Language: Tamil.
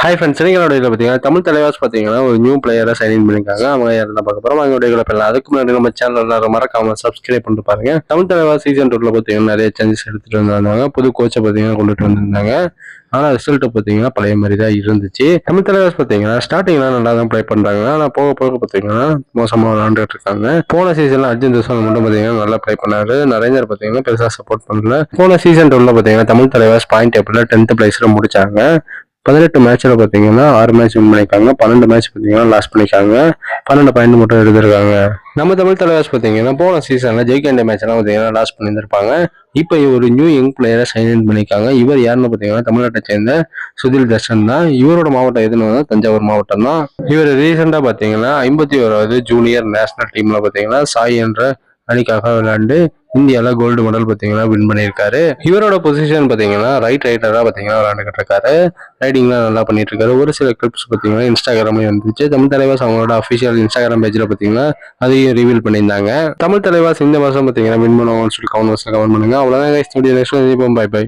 ஹாய் ஃப்ரெண்ட்ஸ், இன்னைக்கு இதில் பார்த்தீங்கன்னா தமிழ் தலைவாஸ் பார்த்தீங்கன்னா ஒரு நியூ பிளேயரை சைன் இன் பண்ணியிருக்காங்க. அவங்க யாரும் பார்க்க போகிறோம். அவங்களுடைய குழப்பம் அதுக்கு முன்னாடி நம்ம சேனல் எல்லாரும் மறக்காம சப்ஸ்கிரைப் பண்ணிட்டு பாருங்க. தமிழ் தலைவாஸ் சீசன் 2 பார்த்தீங்கன்னா நிறைய சேஞ்சஸ் எடுத்துட்டு வந்திருந்தாங்க. புது கோச்சை பார்த்தீங்கன்னா கொண்டுட்டு வந்திருந்தாங்க. ஆனால் ரிசல்ட் பார்த்தீங்கன்னா பழைய மாதிரி தான் இருந்துச்சு. தமிழ் தலைவாஸ் பார்த்தீங்கன்னா ஸ்டார்டிங்லாம் நல்லா தான் ப்ளே பண்ணுறாங்க. ஆனால் போக போக பார்த்தீங்கன்னா மோசமாக விளாண்டுட்டு இருக்காங்க. போன சீசன்ல அர்ஜுன் தோசன் மட்டும் பார்த்தீங்கன்னா நல்லா ப்ளே பண்ணாரு. நரேந்தர் பார்த்தீங்கன்னா பெருசாக சப்போர்ட் பண்ணல. போன சீசன் 2 பார்த்தீங்கன்னா தமிழ் தலைவாஸ் பாயிண்ட் டேபிள்ல 10th பிளேஸ்ல முடிச்சாங்க. 18 மேட்ச்ல பாத்தீங்கன்னா 6 மேட்ச் வின் பண்ணிருக்காங்க. 12 மேட்ச் பாத்தீங்கன்னா லாஸ் பண்ணிருக்காங்க. 12 பாயிண்ட் மட்டும் எடுத்திருக்காங்க. நம்ம தமிழ் தலைவாஸ் பாத்தீங்கன்னா போன சீசன்ல ஜெயிக்க வேண்டிய மேட்ச் எல்லாம் பாத்தீங்கன்னா லாஸ் பண்ணியிருந்திருப்பாங்க. இப்ப ஒரு நியூ யங் பிளேயரை சைன் இன் பண்ணிருக்காங்க. இவர் யாருன்னு பாத்தீங்கன்னா தமிழ்நாட்டை சேர்ந்த சுதில் தர்ஷன் தான். இவரோட மாவட்டம் எதுன்னு தஞ்சாவூர் மாவட்டம் தான். இவர் ரீசெண்டா பாத்தீங்கன்னா 51வது ஜூனியர் நேஷனல் டீம்ல பாத்தீங்கன்னா சாய் என்ற அணிக்காக விளையாண்டு இந்தியாவில் கோல்டு மெடல் பார்த்தீங்கன்னா வின் பண்ணியிருக்காரு. இவரோட பொசிஷன் பார்த்தீங்கன்னா ரைட்டரா பார்த்தீங்கன்னா விளையாண்டுக்கிட்டு இருக்காரு. ரைடிங்லாம் நல்லா பண்ணிட்டு இருக்காரு. ஒரு சில கிளிப்ஸ் பார்த்தீங்கன்னா இன்ஸ்டாகிராம்ல வந்துச்சு. தமிழ் தலைவாஸ் அவங்களோட அஃபிஷியல் இன்ஸ்டாகிராம் பேஜ்ல பார்த்தீங்கன்னா அதையும் ரிவீல் பண்ணியிருந்தாங்க. தமிழ் தலைவாஸ் இந்த மாதம் பார்த்தீங்கன்னா வின் பண்ணுவாங்கன்னு சொல்லி கமெண்ட் பண்ணுங்க. அவ்வளோதான். Bye by.